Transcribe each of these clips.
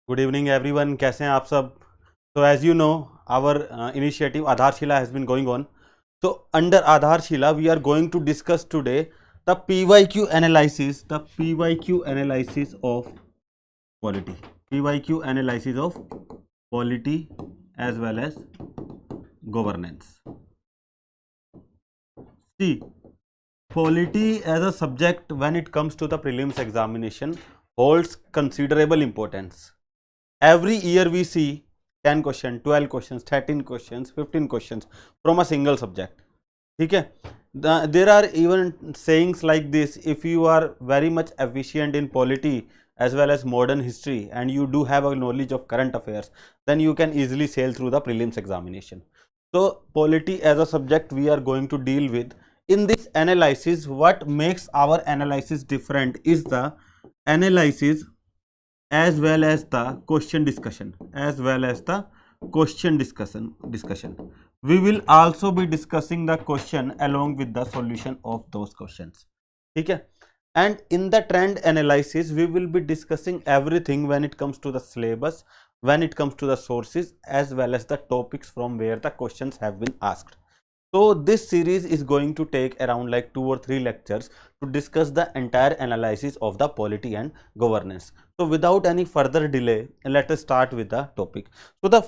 Good evening everyone, कैसे हैं आप सब। तो as you know our initiative Aadharshila has been going on. तो under Aadharshila we are going to discuss today the PYQ analysis of polity, PYQ analysis of polity as well as governance. See, polity as a subject when it comes to the prelims examination holds considerable importance. Every year we see 10 questions, 12 questions, 13 questions, 15 questions from a single subject. ठीक है, there are even sayings like this: if you are very much efficient in polity as well as modern history and you do have a knowledge of current affairs, then you can easily sail through the prelims examination. So polity as a subject we are going to deal with. In this analysis, what makes our analysis different is the analysis as well as the question discussion. We will also be discussing the question along with the solution of those questions. ठीक है, and in the trend analysis we will be discussing everything when it comes to the syllabus, when it comes to the sources, as well as the topics from where the questions have been asked. So this series is going to take around like 2 or 3 lectures to discuss the entire analysis of the polity and governance. So without any further delay, let us start with the topic. So the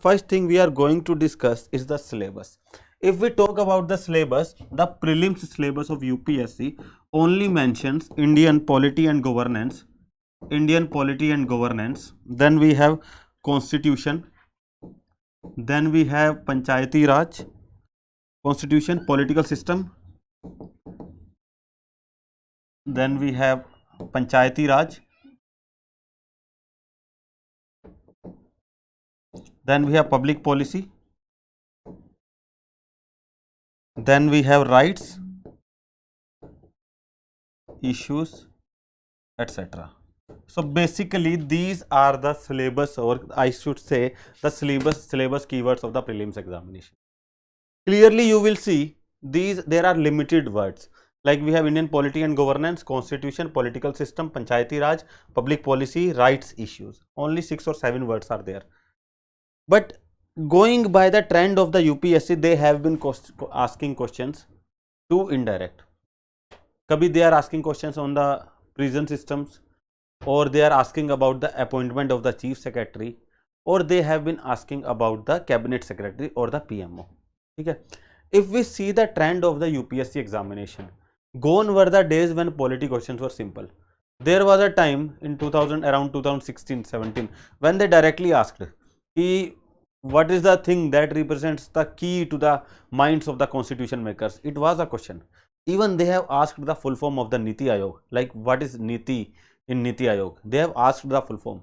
first thing we are going to discuss is the syllabus. If we talk about the syllabus, the prelims syllabus of UPSC only mentions Indian polity and governance, then we have constitution, then we have Panchayati Raj, constitution, political system, then we have Panchayati Raj, then we have public policy, then we have rights, issues, etc. So basically these are the syllabus, or I should say the syllabus keywords of the prelims examination. Clearly you will see there are limited words, like we have Indian polity and governance, constitution, political system, Panchayati Raj, public policy, rights, issues. Only 6 or 7 words are there. But going by the trend of the UPSC, they have been asking questions too indirect. Kabhi they are asking questions on the prison systems, or they are asking about the appointment of the chief secretary, or they have been asking about the cabinet secretary or the PMO. Okay. If we see the trend of the UPSC examination, gone were the days when polity questions were simple. There was a time in around 2016-17 when they directly asked, what is the thing that represents the key to the minds of the constitution makers? It was a question. Even they have asked the full form of the Niti Aayog, like what is Niti in Niti Aayog. They have asked the full form.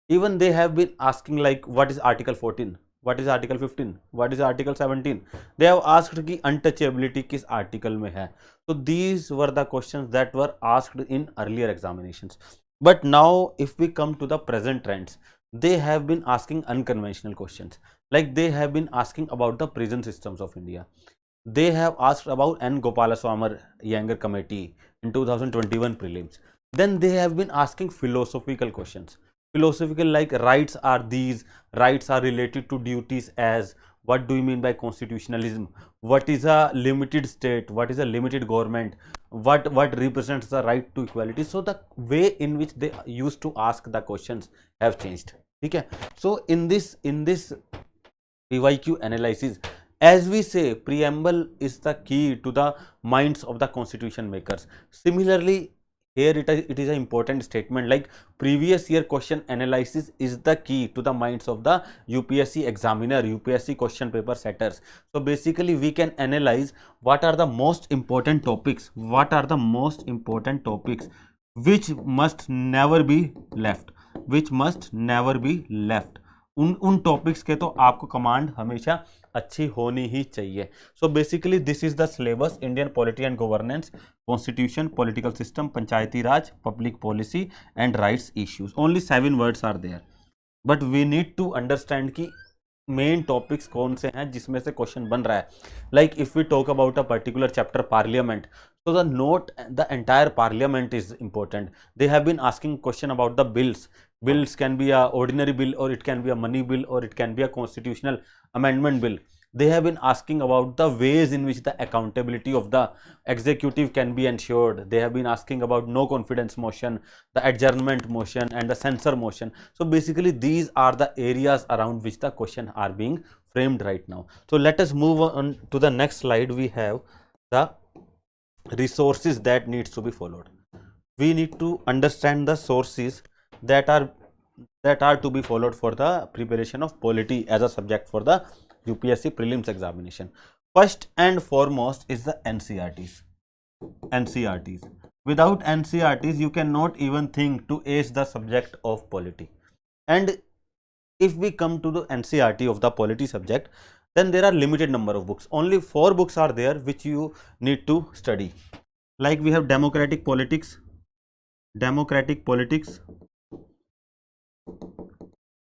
Even they have been asking like what is Article 14, what is Article 15, what is Article 17. They have asked ki untouchability kis article mein hai. So these were the questions that were asked in earlier examinations. But now if we come to the present trends, they have been asking unconventional questions, like they have been asking about the prison systems of India. They have asked about N. Gopalaswamy Iyengar committee in 2021 prelims. Then they have been asking philosophical questions. Philosophical, like rights are these, rights are related to duties as, what do you mean by constitutionalism, what is a limited state, what is a limited government, what represents the right to equality. So the way in which they used to ask the questions have changed. Okay. So in this PYQ analysis, as we say, preamble is the key to the minds of the constitution makers. Similarly, here it is an important statement, like previous year question analysis is the key to the minds of the UPSC examiner, UPSC question paper setters. So basically we can analyze what are the most important topics, which must never be left, उन topics के तो आपको command हमेशा अच्छी होनी ही चाहिए. So basically this is the syllabus: Indian polity and governance, constitution, political system, Panchayati Raj, public policy and rights issues. Only 7 words are there, but we need to understand कि मेन टॉपिक्स कौन से हैं जिसमें से क्वेश्चन बन रहा है. Like if we talk about a particular chapter parliament, so the entire parliament is important. They have been asking question about the bills, bills can be a ordinary bill, or it can be a money bill, or it can be a constitutional amendment bill. They have been asking about the ways in which the accountability of the executive can be ensured. They have been asking about no confidence motion, the adjournment motion, and the censor motion. So basically these are the areas around which the question are being framed right now. So let us move on to the next slide. We have the resources that needs to be followed. We need to understand the sources that are to be followed for the preparation of polity as a subject for the UPSC prelims examination. First and foremost is the NCERTs. NCERTs. Without NCERTs, you cannot even think to ace the subject of polity. And if we come to the NCERT of the polity subject, then there are limited number of books. Only 4 books are there which you need to study. Like we have democratic politics,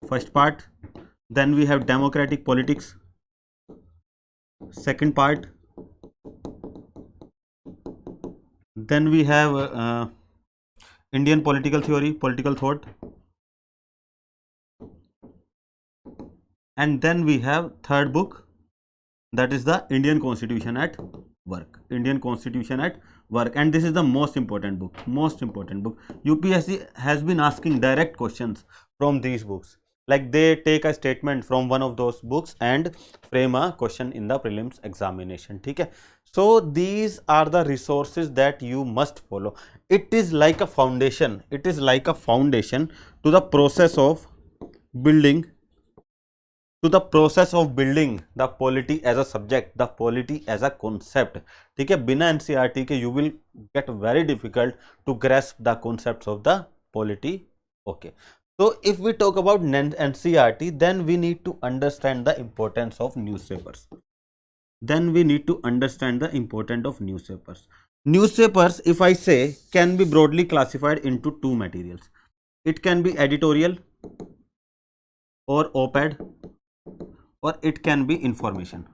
first part. Then we have democratic politics, second part. Then we have Indian political theory, political thought. And then we have third book, that is the Indian Constitution at Work. Indian Constitution at Work. And this is the most important book. UPSC has been asking direct questions from these books. Like they take a statement from one of those books and frame a question in the prelims examination. Okay? So these are the resources that you must follow. It is like a foundation. It is like a foundation to the process of building the polity as a subject, the polity as a concept. ठीक है, बिना NCERT के you will get very difficult to grasp the concepts of the polity. Okay, so if we talk about NCERT, then we need to understand the importance of newspapers. Newspapers, if I say, can be broadly classified into 2 materials. It can be editorial or op-ed, or it can be information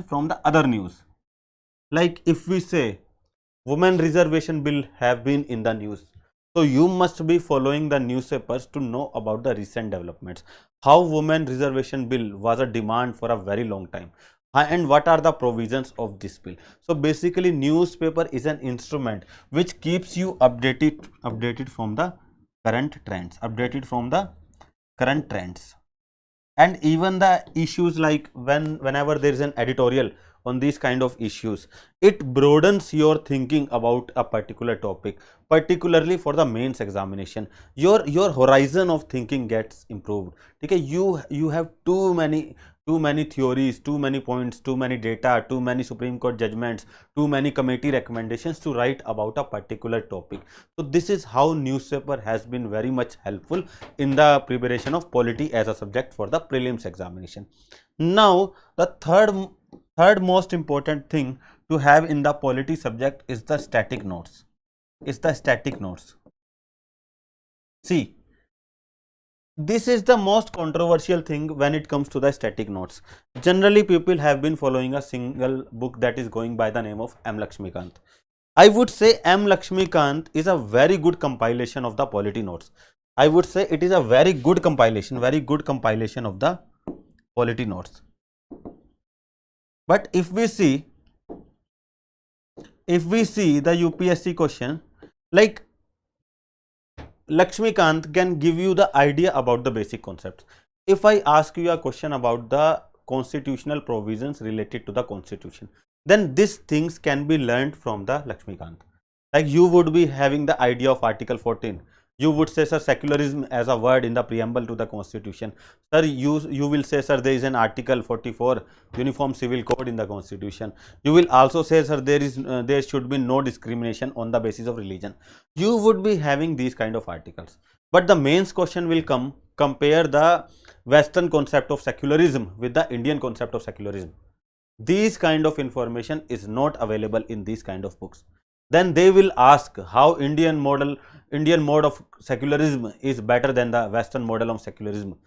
from the other news. Like if we say women reservation bill have been in the news, so you must be following the newspapers to know about the recent developments, how women reservation bill was a demand for a very long time, and what are the provisions of this bill. So basically newspaper is an instrument which keeps you updated from the current trends, and even the issues, like whenever there is an editorial on these kind of issues, it broadens your thinking about a particular topic, particularly for the mains examination. Your horizon of thinking gets improved. Okay, you have too many theories, too many points, too many data, too many Supreme Court judgments, too many committee recommendations to write about a particular topic. So this is how newspaper has been very much helpful in the preparation of polity as a subject for the prelims examination. Now the third most important thing to have in the polity subject is the static notes. See, this is the most controversial thing when it comes to the static notes. Generally people have been following a single book that is going by the name of M. Lakshmikant. I would say M. Lakshmikant is a very good compilation of the polity notes. I would say it is a very good compilation of the polity notes. But if we see the UPSC question, like Lakshmikant can give you the idea about the basic concepts. If I ask you a question about the constitutional provisions related to the constitution, then these things can be learned from the Lakshmikant. Like you would be having the idea of Article 14. You would say, sir, secularism as a word in the preamble to the constitution. Sir, you will say, sir, there is an Article 44 Uniform Civil Code in the constitution. You will also say, sir, there should be no discrimination on the basis of religion. You would be having these kind of articles. But the mains question will come, compare the Western concept of secularism with the Indian concept of secularism. These kind of information is not available in these kind of books. Then they will ask how Indian mode of secularism is better than the Western model of secularism,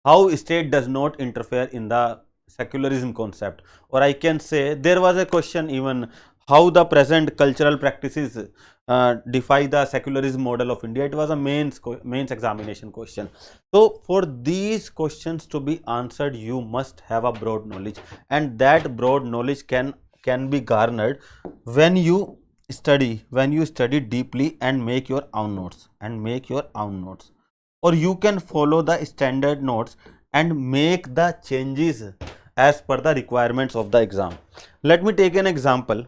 how state does not interfere in the secularism concept. Or I can say there was a question even, how the present cultural practices defy the secularism model of India. It was a mains examination question. So for these questions to be answered, you must have a broad knowledge, and that broad knowledge can be garnered when you study deeply and make your own notes, or you can follow the standard notes and make the changes as per the requirements of the exam. Let me take an example.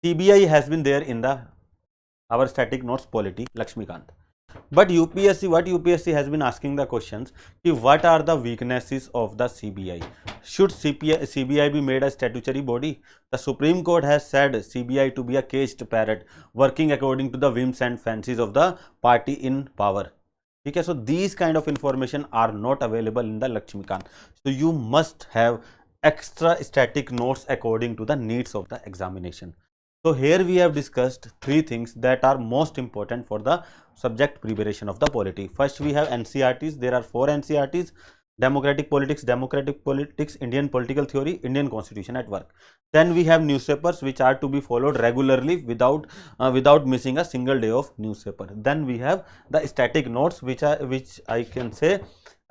CBI has been there in our static notes polity, Lakshmikant. But what UPSC has been asking the questions, what are the weaknesses of the CBI? Should CBI be made a statutory body? The Supreme Court has said CBI to be a caged parrot, working according to the whims and fancies of the party in power. Okay, so these kind of information are not available in the Lakshmikant. So you must have extra static notes according to the needs of the examination. So here we have discussed three things that are most important for the subject preparation of the polity. First, we have NCERTs. There are 4 NCERTs: democratic politics, Indian political theory, Indian constitution at work. Then we have newspapers, which are to be followed regularly without missing a single day of newspaper. Then we have the static notes, which I can say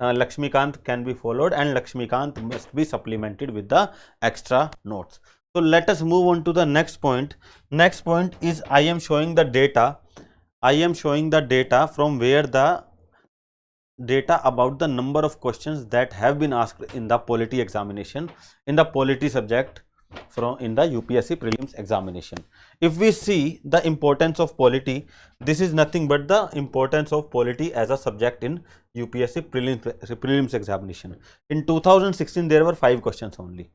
Lakshmikant can be followed, and Lakshmikant must be supplemented with the extra notes. So let us move on to the next point. Next point is I am showing the data from where the data about the number of questions that have been asked in the polity examination, in the polity subject in the UPSC prelims examination. If we see the importance of polity, this is nothing but the importance of polity as a subject in UPSC prelims examination. In 2016 there were 5 questions only.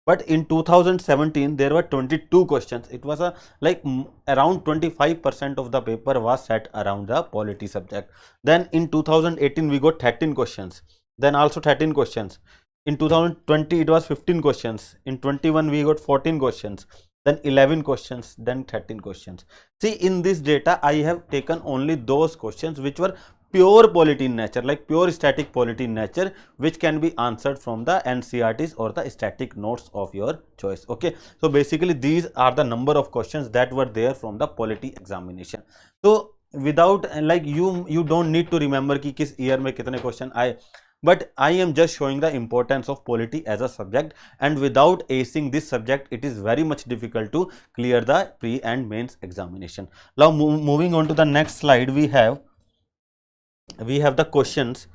But in 2017 there were 22 questions. It was around 25% of the paper was set around the polity subject. Then in 2018 we got 13 questions, then also 13 questions. In 2020 it was 15 questions. In 21 we got 14 questions, then 11 questions, then 13 questions. See, in this data I have taken only those questions which were pure polity in nature, like pure static polity in nature, which can be answered from the NCERTs or the static notes of your choice. Okay, so basically these are the number of questions that were there from the polity examination. So without you don't need to remember ki kis year mein kitne question aaye, but I am just showing the importance of polity as a subject, and without acing this subject it is very much difficult to clear the pre and mains examination. Now moving on to the next slide, we have the questions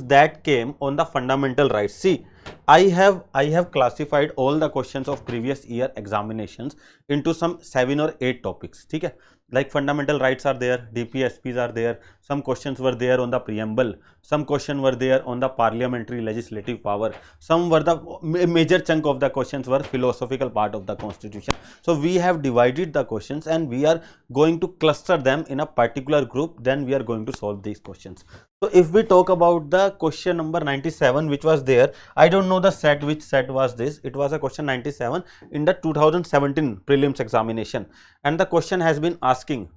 that came on the fundamental rights. See, I have classified all the questions of previous year examinations into some 7 or 8 topics. Okay, like fundamental rights are there, DPSPs are there, some questions were there on the preamble, some questions were there on the parliamentary legislative power, some were the major chunk of the questions were philosophical part of the constitution. So we have divided the questions and we are going to cluster them in a particular group, then we are going to solve these questions. So if we talk about the question number 97 which was there, I don't know the set, which set was this. It was a question 97 in the 2017 prelims examination, and the question has been asking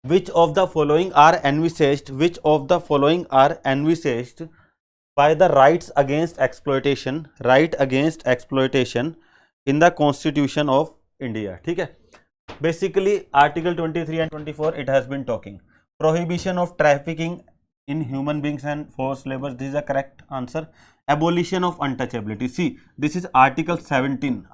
which of the following are envisaged by the rights against exploitation in the constitution of India. ठीक है, basically article 23 and 24 it has been talking prohibition of trafficking in human beings and forced labor. This is a correct answer. Abolition of untouchability. See, this is article 17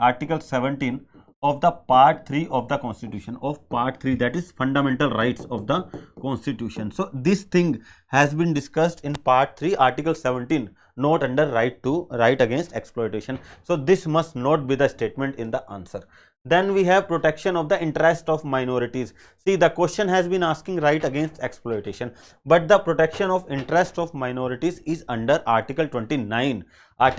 of the part 3 of the constitution, that is fundamental rights of the constitution. So this thing has been discussed in part 3 article 17, not under right against exploitation. So this must not be the statement in the answer. Then we have protection of the interest of minorities. See, the question has been asking right against exploitation, but the protection of interest of minorities is under article 29 of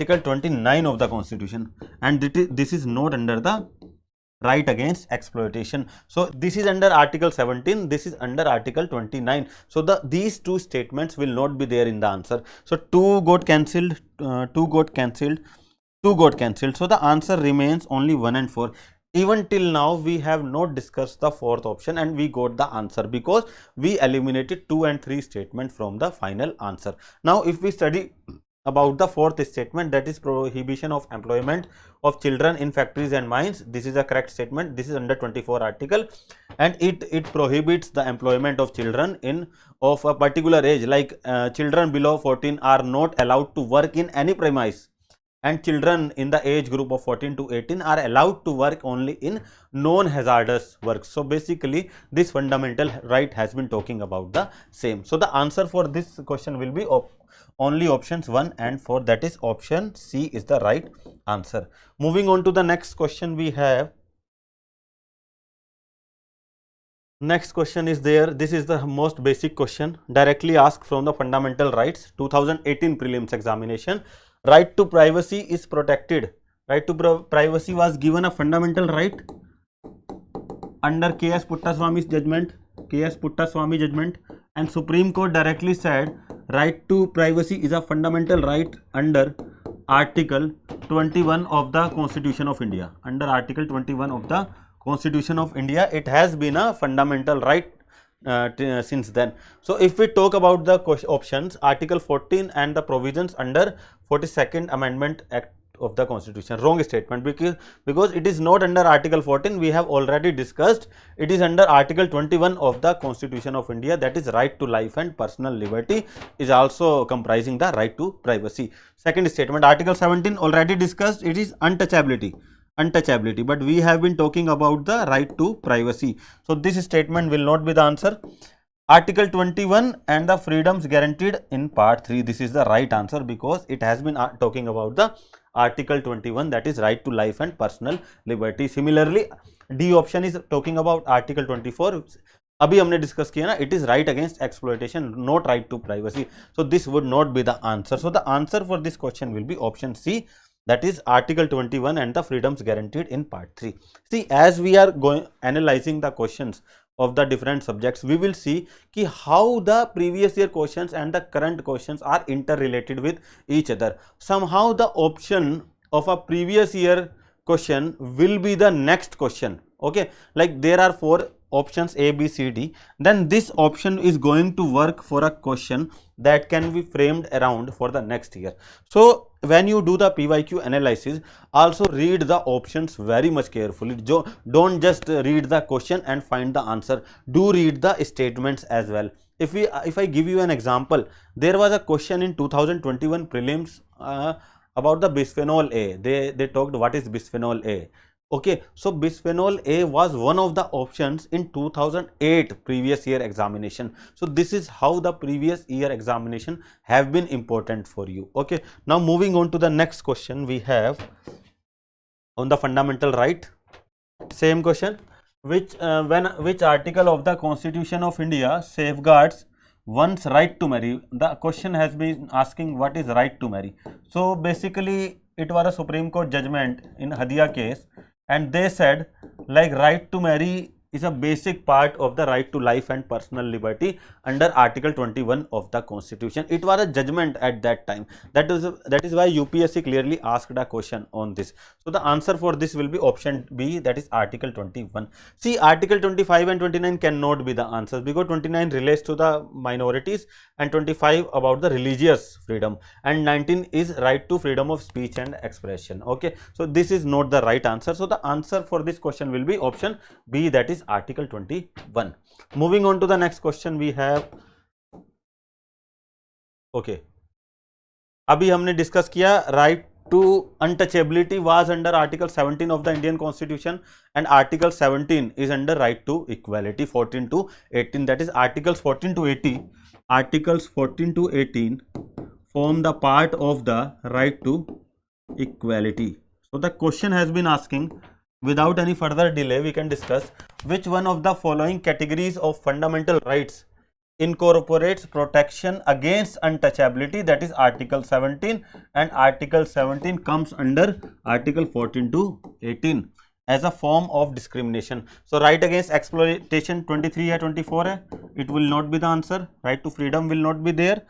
the constitution, and this is not under the right against exploitation. So this is under article 17, this is under article 29. So these two statements will not be there in the answer. So 2 got cancelled, 2 got cancelled. So the answer remains only 1 and 4. Even till now we have not discussed the 4th option and we got the answer because we eliminated 2 and 3 statement from the final answer. Now if we study about the fourth statement, that is prohibition of employment of children in factories and mines. This is a correct statement. This is under 24 article, and it prohibits the employment of children in of a particular age, like children below 14 are not allowed to work in any premise, and children in the age group of 14 to 18 are allowed to work only in non-hazardous work. So basically this fundamental right has been talking about the same. So the answer for this question will be only options 1 and 4, that is option C is the right answer. Moving on to the next question, we have next question is there. This is the most basic question, directly asked from the fundamental rights 2018 prelims examination. Right to privacy is protected. Right to privacy was given a fundamental right under K.S. Puttaswamy's judgment. K.S. Puttaswamy judgment, and Supreme Court directly said right to privacy is a fundamental right under Article 21 of the Constitution of India. Under Article 21 of the Constitution of India, it has been a fundamental right since then. So if we talk about the options, Article 14 and the provisions under 42nd Amendment Act of the Constitution. Wrong statement, because it is not under Article 14, we have already discussed. It is under Article 21 of the Constitution of India, that is right to life and personal liberty is also comprising the right to privacy. Second statement, Article 17 already discussed, it is untouchability, but we have been talking about the right to privacy. So this statement will not be the answer. Article 21 and the freedoms guaranteed in part 3, this is the right answer, because it has been talking about the Article 21, that is right to life and personal liberty. Similarly, D option is talking about Article 24, अभी हमने discuss किया ना, it is right against exploitation, not right to privacy. So this would not be the answer. So the answer for this question will be option C, that is Article 21 and the freedoms guaranteed in part 3. See, as we are analyzing the questions of the different subjects, we will see ki how the previous year questions and the current questions are interrelated with each other. Somehow the option of a previous year question will be the next question. Okay, like there are 4 options A, B, C, D, then this option is going to work for a question that can be framed around for the next year. So when you do the PYQ analysis, also read the options very much carefully. Don't just read the question and find the answer. Do read the statements as well. If I give you an example, there was a question in 2021 prelims about the bisphenol A. They talked what is bisphenol A. Okay, so bisphenol A was one of the options in 2008 previous year examination. So this is how the previous year examination have been important for you. Okay, now moving on to the next question, we have on the fundamental right, same question, which article of the Constitution of India safeguards one's right to marry. The question has been asking what is right to marry. So basically it was a Supreme Court judgment in Hadia case, and they said like right to marry is a basic part of the right to life and personal liberty under Article 21 of the Constitution. It was a judgment at that time. That is why UPSC clearly asked a question on this. So the answer for this will be option B, that is Article 21. See, Article 25 and 29 cannot be the answers, because 29 relates to the minorities and 25 about the religious freedom, and 19 is right to freedom of speech and expression. Okay, so this is not the right answer. So the answer for this question will be option B, that is Article 21. Moving on to the next question, we have, okay, अभी हमने discuss किया right to untouchability was under Article 17 of the Indian Constitution, and Article 17 is under right to equality 14 to 18, that is Articles 14 to 18. Articles 14 to 18 form the part of the right to equality. So the question has been asking, without any further delay, we can discuss which one of the following categories of fundamental rights incorporates protection against untouchability, that is Article 17, and Article 17 comes under Article 14 to 18 as a form of discrimination. So right against exploitation 23 or 24, it will not be the answer. Right to freedom will not be there.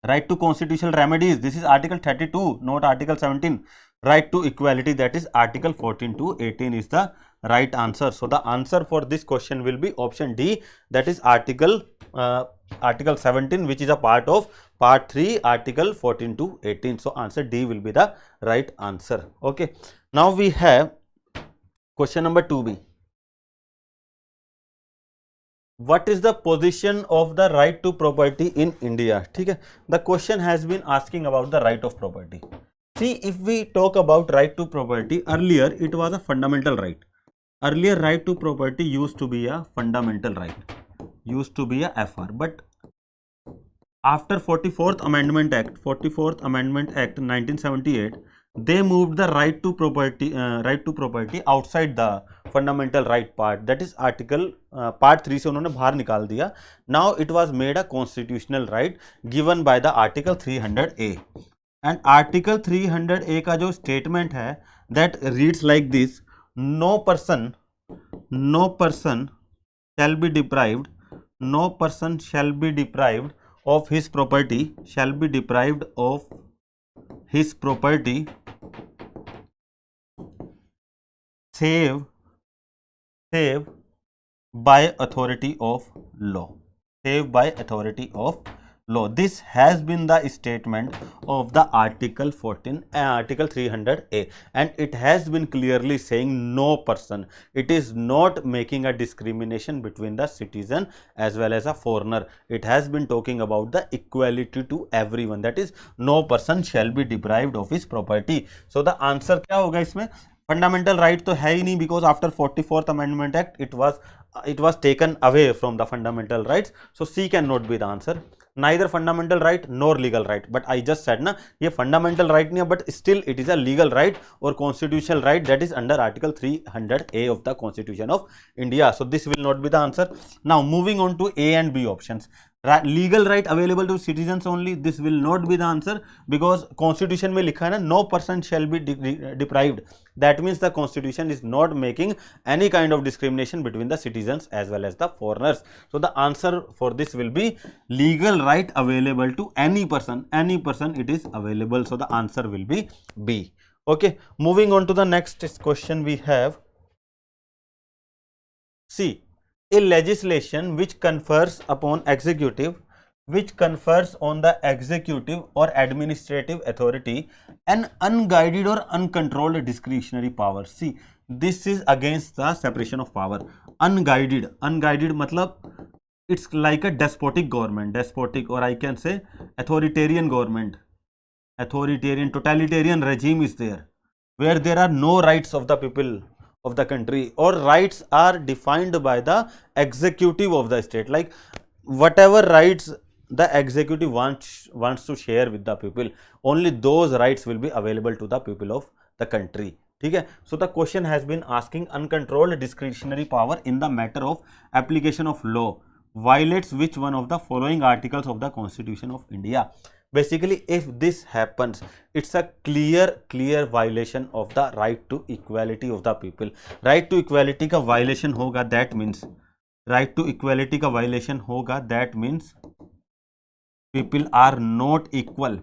Right to constitutional remedies, this is Article 32, not Article 17. Right to equality, that is Article 14 to 18 is the right answer. So the answer for this question will be option D, that is Article Article 17, which is a part of part 3, Article 14 to 18. So answer D will be the right answer. Okay. Now we have question number 2B. What is the position of the right to property in India? ठीक है, the question has been asking about the right of property. See, if we talk about right to property, earlier it was a fundamental right. Earlier right to property used to be a fundamental right, used to be a FR, but after 44th Amendment Act 1978, they moved the right to property outside the fundamental right part, that is article part 3 से उन्होंने बाहर निकाल दिया. Now it was made a constitutional right given by the article 300A, and article 300A का जो statement है that reads like this: no person shall be deprived of his property, save by authority of law. This has been the statement of the article 300A, and it has been clearly saying no person. It is not making a discrimination between the citizen as well as a foreigner. It has been talking about the equality to everyone, that is no person shall be deprived of his property. So the answer क्या होगा इसमें? Fundamental right तो है ही नहीं, because after 44th amendment act it was taken away from the fundamental rights. So C cannot be the answer. Neither fundamental right nor legal right. But I just said ना, ये fundamental right नहीं है, but still it is a legal right or constitutional right that is under article 300A of the Constitution of India. So this will not be the answer. Now moving on to A and B options. Legal right available to citizens only, this will not be the answer, because constitution में लिखा है ना no person shall be deprived. That means the constitution is not making any kind of discrimination between the citizens as well as the foreigners. So the answer for this will be legal right available to any person it is available. So the answer will be B. Okay, moving on to the next question we have. See, a legislation which confers on the executive or administrative authority an unguided or uncontrolled discretionary power. See, this is against the separation of power. Unguided मतलब it's like a despotic government, or I can say authoritarian government, totalitarian regime is there, where there are no rights of the people of the country, or rights are defined by the executive of the state, like whatever rights the executive wants to share with the people, only those rights will be available to the people of the country. ठीक है. So the question has been asking uncontrolled discretionary power in the matter of application of law violates which one of the following articles of the Constitution of India. Basically, if this happens, it's a clear violation of the right to equality of the people. Right to equality का violation होगा, that means people are not equal.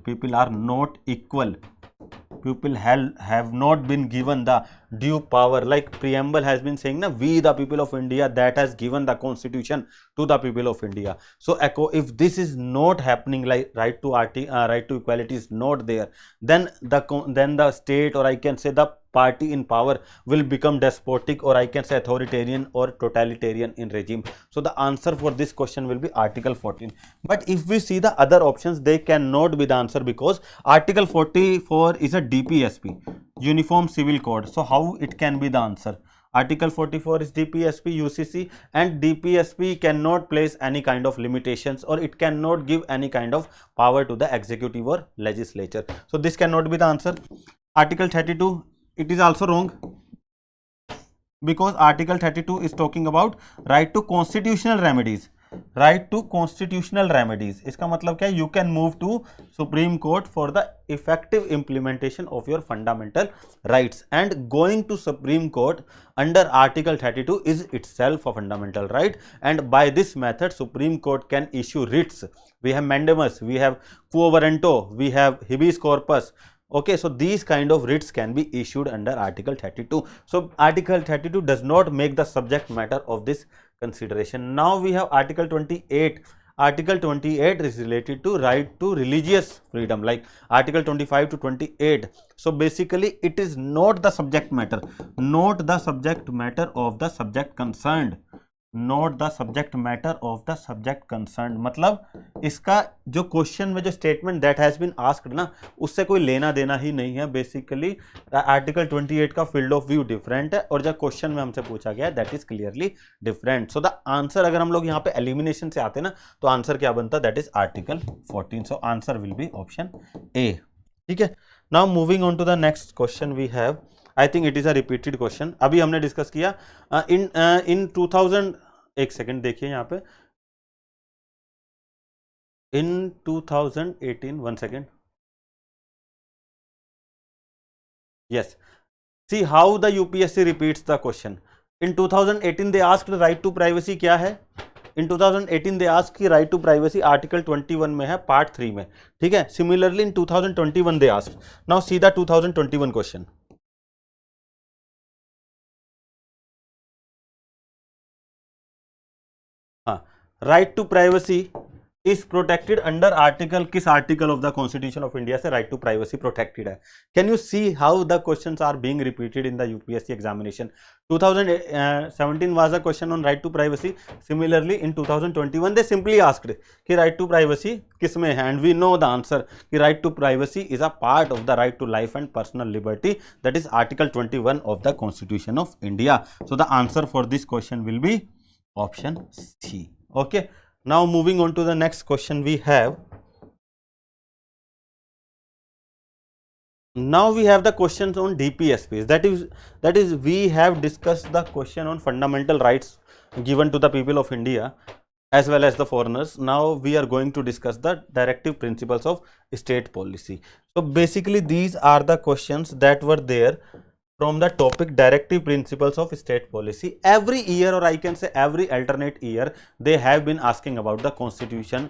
People have not been given the due power, like preamble has been saying na, we the people of India, that has given the constitution to the people of India. So if this is not happening, like right to equality is not there, then the state, or I can say the party in power, will become despotic, or I can say authoritarian or totalitarian in regime. So the answer for this question will be Article 14. But if we see the other options, they cannot be the answer, because Article 44 is a DPSP, Uniform Civil Code. So how it can be the answer? Article 44 is DPSP, UCC, and DPSP cannot place any kind of limitations, or it cannot give any kind of power to the executive or legislature. So this cannot be the answer. Article 32, it is also wrong, because Article 32 is talking about right to constitutional remedies. इसका मतलब क्या है? You can move to Supreme Court for the effective implementation of your fundamental rights, and going to Supreme Court under Article 32 is itself a fundamental right, and by this method Supreme Court can issue writs. We have mandamus, we have quo warranto, we have habeas corpus. Okay, so these kind of writs can be issued under Article 32. So Article 32 does not make the subject matter of this consideration. Now we have Article 28. Article 28 is related to right to religious freedom, like Article 25 to 28. So basically it is not the subject matter, not the subject matter of the subject concerned, note the subject matter of the subject concern, मतलब इसका जो question में जो statement that has been asked ना, उससे कोई लेना देना ही नहीं है। बेसिकली आर्टिकल 28 का फील्ड ऑफ व्यू डिफरेंट है और जो क्वेश्चन में हमसे पूछा गया है that is clearly different. So the answer, अगर हम लोग यहाँ पे एलिमिनेशन से आते ना, तो आंसर क्या बनता, that is article 14। So answer will be option A. ठीक है, now moving on to the next question we have, I think it is a repeated question, अभी हमने डिस्कस किया इन 2000, एक सेकेंड देखिए यहाँ पे, in 2018, one second, yes, see how the UPSC repeats the question. In 2018 they asked right to privacy क्या है, in 2018 they ask की राइट टू प्राइवेसी आर्टिकल 21 में है, पार्ट 3 में। ठीक है, similarly in 2021 they ask, now see the 2021 question. हाँ, right to privacy is protected under article, किस article of the constitution of India से राइट टू प्राइवेसी प्रोटेक्टेड है? Can you see how the questions are being repeated in the UPSC examination? 2017 was a question on right to privacy, similarly in 2021 they simply asked कि right to privacy किस में है, and we know the answer कि right to privacy is a part of the right to life and personal liberty, that is article 21 of the constitution of India. So the answer for this question will be option C. Okay, now moving on to the next question we have, now we have the questions on DPSPs, that is we have discussed the question on fundamental rights given to the people of India as well as the foreigners. Now we are going to discuss the directive principles of state policy. So basically these are the questions that were there from the topic directive principles of state policy. Every year, or I can say every alternate year, they have been asking about the constitution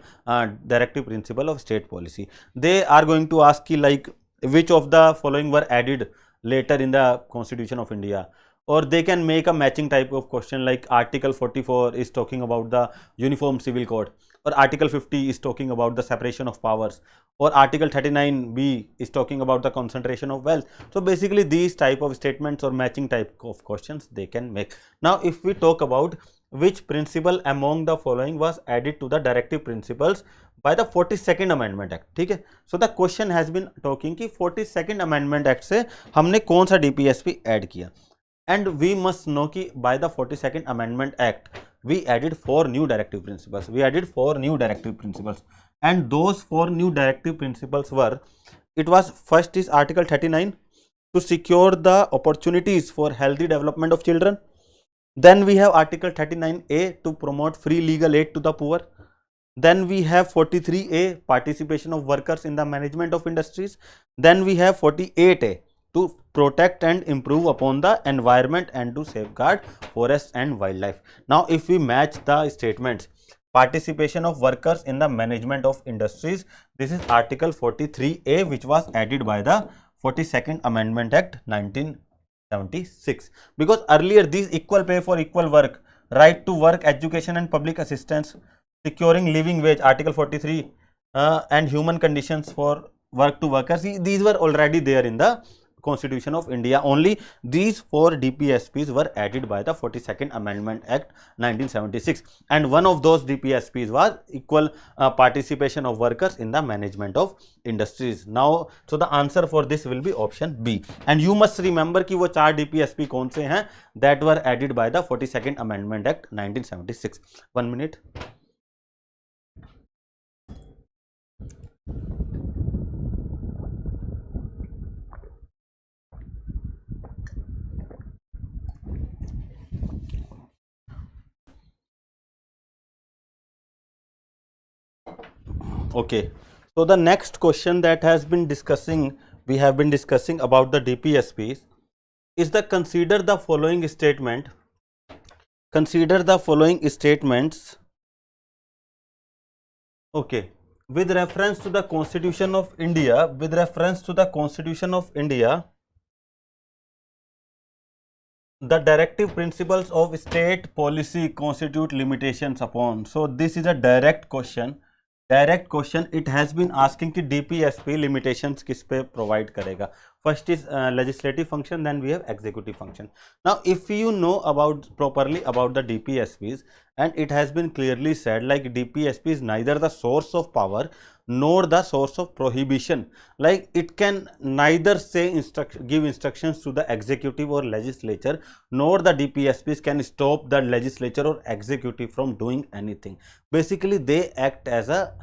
directive principle of state policy. They are going to ask you like which of the following were added later in the constitution of India, or they can make a matching type of question like article 44 is talking about the uniform civil code, or article 50 is talking about the separation of powers, or article 39b is talking about the concentration of wealth. So basically these type of statements or matching type of questions they can make. Now if we talk about which principle among the following was added to the directive principles by the 42nd amendment act, ठीक है, so the question has been talking कि 42nd amendment act से हमने कौन सा DPSP add किया, and we must know कि by the 42nd amendment act we added 4 new directive principles, and those 4 new directive principles were, it was first is article 39 to secure the opportunities for healthy development of children, then we have article 39A to promote free legal aid to the poor, then we have 43A participation of workers in the management of industries, then we have 48A to protect and improve upon the environment and to safeguard forests and wildlife. Now if we match the statements, participation of workers in the management of industries, this is article 43A which was added by the 42nd amendment act 1976, because earlier these equal pay for equal work, right to work, education and public assistance, securing living wage, article 43, and human conditions for work to workers, these were already there in the Constitution of India. Only these 4 DPSPs were added by the 42nd Amendment Act 1976, and one of those DPSPs was equal participation of workers in the management of industries. Now, so the answer for this will be option B, and you must remember कि वो 4 DPSP कौन से हैं that were added by the 42nd Amendment Act 1976. 1 minute. Okay, so the next question that has been discussing, we have been discussing about the DPSPs is the consider the following statement, consider the following statements, okay, with reference to the Constitution of India, with reference to the Constitution of India, the directive principles of state policy constitute limitations upon. So this is a direct question. It has been asking कि DPSP limitations किस पे provide करेगा. First is legislative function, then we have executive function. Now if you know properly about the DPSPs, and it has been clearly said like DPSP is neither the source of power nor the source of prohibition. Like it can neither give instructions to the executive or legislature, nor the DPSPs can stop the legislature or executive from doing anything. Basically they act as a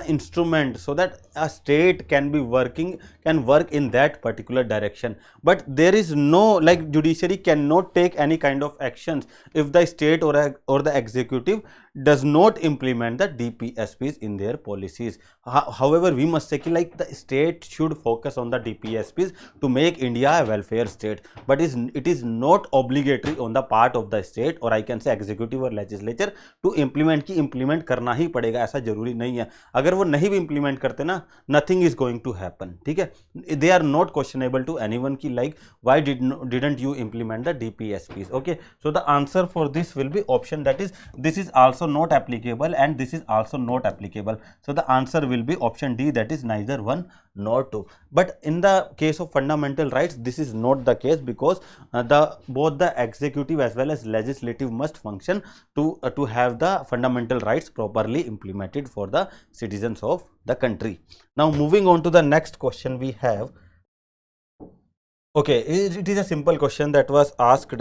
instrument so that a state can work in that particular direction. But there is no, like, judiciary cannot take any kind of actions if the state or the executive does not implement the DPSPs in their policies. However, we must say like the state should focus on the DPSPs to make India a welfare state, but it is not obligatory on the part of the state, or I can say executive or legislature, to implement करना ही पड़ेगा, ऐसा जरूरी नहीं है. अगर वो नहीं भी implement करते ना, nothing is going to happen. ठीक है, they are not questionable to anyone कि like why didn't you implement the DPSPs. Okay, so the answer for this will be option, that is this is also not applicable and this is also not applicable. So the answer will be option D, that is neither one nor two. But in the case of fundamental rights, this is not the case, because both the executive as well as legislative must function to have the fundamental rights properly implemented for the citizens of the country. Now moving on to the next question we have. Okay, it is a simple question that was asked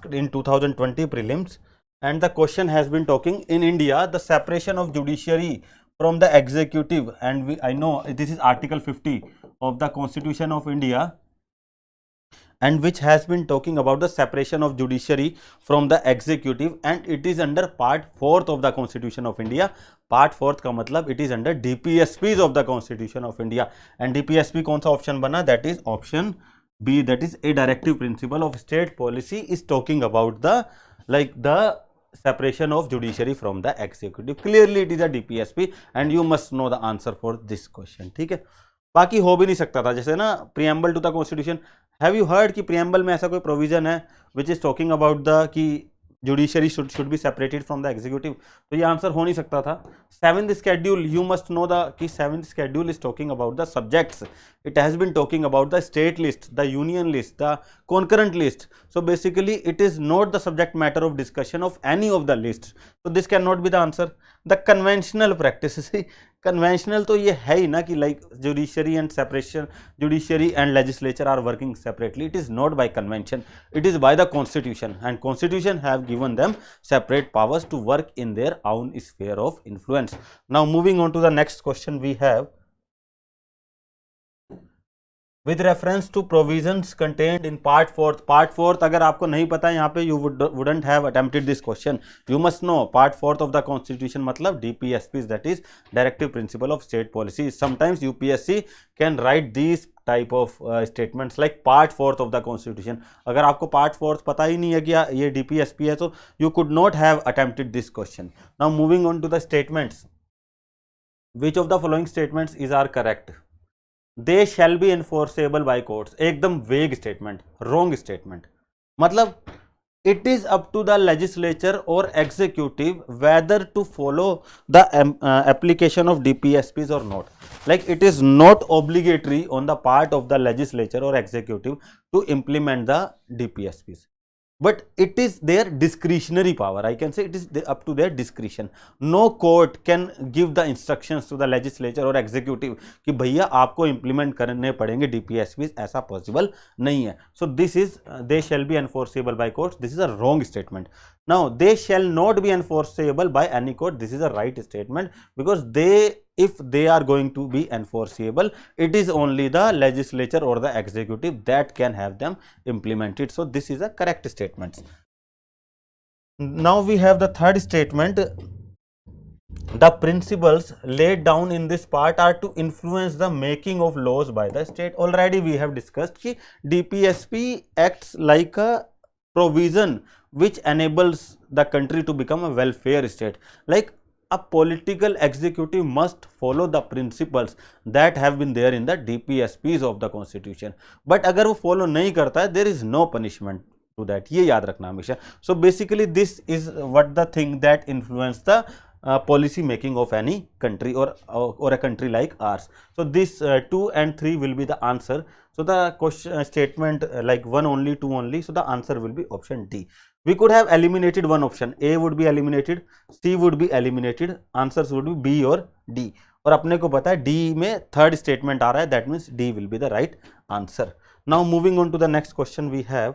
in 2020 prelims, and the question has been talking in India the separation of judiciary from the executive, and I know this is article 50 of the Constitution of India, and which has been talking about the separation of judiciary from the executive, and it is under part 4th of the Constitution of India. Part 4th का मतलब it is under DPSPs of the Constitution of India, and DPSP कौन सा option बना, that is option B, that is a directive principle of state policy is talking about the separation of judiciary from the executive. Clearly it is a DPSP and you must know the answer for this question. ठीक है, बाकी हो भी नहीं सकता था. जैसे ना preamble to the constitution, have you heard कि preamble में ऐसा कोई provision है which is talking about the कि judiciary should be separated from the executive, तो ये आंसर हो नहीं सकता था. 7th schedule, you must know कि 7th schedule is talking about the subjects. It has been talking about the state list, the union list, the concurrent list. So basically it is not the subject matter of discussion of any of the lists. So this cannot be the answer. The conventional practices, conventional तो ये है ही ना कि like judiciary and legislature are working separately. It is not by convention, it is by the constitution, and constitution have given them separate powers to work in their own sphere of influence. Now moving on to the next question we have. With reference to provisions contained in part 4th, अगर आपको नहीं पता है यहाँ पे, you wouldn't have attempted this question. You must know part 4th of the constitution मतलब DPSPs, that is directive principle of state policy. Sometimes UPSC can write these type of statements like part 4th of the constitution. अगर आपको part 4th पता ही नहीं है कि ये DPSP है, तो you could not have attempted this question. Now moving on to the statements. Which of the following statements are correct? They shall be enforceable by courts. एकदम वेग स्टेटमेंट, रॉन्ग स्टेटमेंट. मतलब it is up to the legislature or executive whether to follow the application of DPSPs or not. Like it is not obligatory on the part of the legislature or executive to implement the DPSPs, but it is their discretionary power. I can say it is up to their discretion. No court can give the instructions to the legislature or executive कि भैया आपको implement करने पड़ेंगे DPSPs, ऐसा possible नहीं है. So this is they shall be enforceable by courts. This is a wrong statement. Now they shall not be enforceable by any court. This is a right statement, because if they are going to be enforceable, it is only the legislature or the executive that can have them implemented. So this is a correct statement. Now we have the third statement. The principles laid down in this part are to influence the making of laws by the state. Already we have discussed कि DPSP acts like a provision which enables the country to become a welfare state. Like a political executive must follow the principles that have been there in the DPSPs of the constitution. But अगर वो follow नहीं करता है, there is no punishment. to that, ये याद रखना हमेशा. So basically this is what the thing that influence the policy making of any country or a country like ours. So this 2 and 3 will be the answer. So the question statement like 1 only, 2 only, so the answer will be option D. We could have eliminated one option, A would be eliminated, C would be eliminated, answers would be B or D. और अपने को पता है D में third statement आ रहा है, that means D will be the right answer. Now moving on to the next question we have.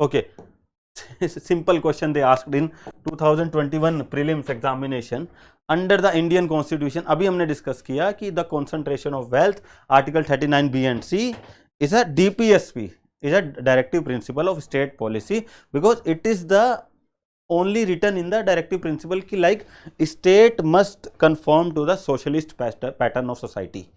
Okay, simple question they asked in 2021 prelims examination. Under the Indian Constitution, अभी हमने discuss किया कि the concentration of wealth, Article 39 B and C is a DPSP, is a directive principle of state policy, because it is the only written in the directive principle ki like state must conform to the socialist pattern of society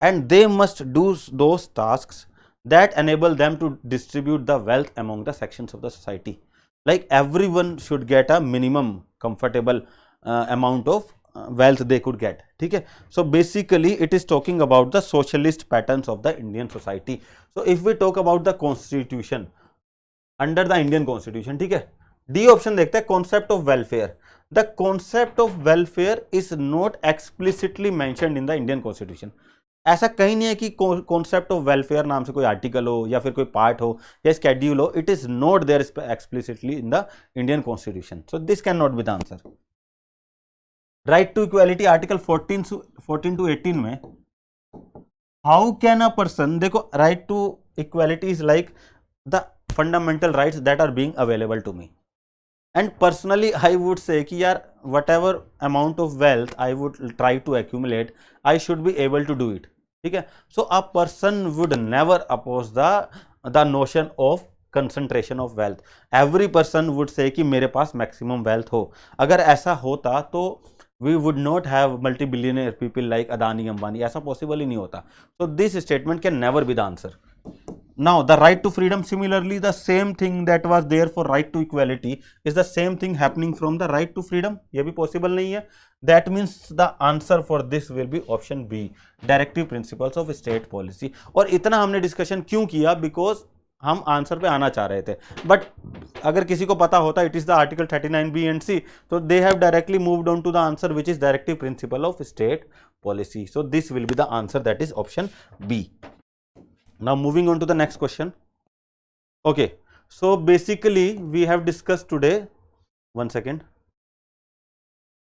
and they must do those tasks that enable them to distribute the wealth among the sections of the society. Like everyone should get a minimum comfortable amount of wealth they could get. ठीक है. So basically it is talking about the socialist patterns of the Indian society. So if we talk about the constitution, under the Indian Constitution, ठीक है, D option देखते हैं, concept of welfare. The concept of welfare is not explicitly mentioned in the Indian constitution. ऐसा कहीं नहीं है कि concept of welfare नाम से कोई आर्टिकल हो या फिर कोई पार्ट हो या स्केड्यूल हो. It is not there explicitly in the Indian constitution. So this can not be the answer. Right to equality article 14 to 18 में हाउ कैन अ पर्सन, देखो right to equality is like the fundamental rights that are being available to me. And personally I would say कि यार whatever amount of wealth I would try to accumulate, I should be able to do it. ठीक है. So a person would never oppose the notion of concentration of wealth. Every person would say कि मेरे पास maximum wealth हो. अगर ऐसा होता तो we would not have multi-billionaire people like Adani, Ambani. ऐसा possible ही नहीं होता. So this statement can never be the answer. Now the right to freedom, similarly the same thing that was there for right to equality is the same thing happening from the right to freedom. ये भी possible नहीं है. That means the answer for this will be option B, directive principles of state policy. और इतना हमने discussion क्यों किया? Because हम आंसर पे आना चाह रहे थे. बट अगर किसी को पता होता it is the article 39 B and C, तो they have directly moved on to the answer which is directive principle of state policy. So this will be the answer, that is option B. Now moving on to the next question. Okay, so basically we have discussed today, one second.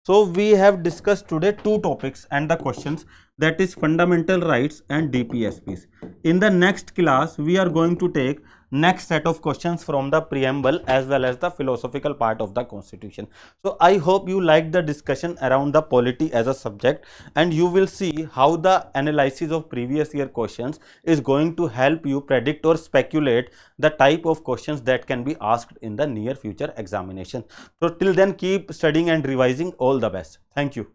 So we have discussed today two topics and the questions, that is fundamental rights and DPSPs. In the next class we are going to take next set of questions from the preamble as well as the philosophical part of the constitution. So I hope you like the discussion around the polity as a subject, and you will see how the analysis of previous year questions is going to help you predict or speculate the type of questions that can be asked in the near future examination. So till then keep studying and revising. All the best. Thank you.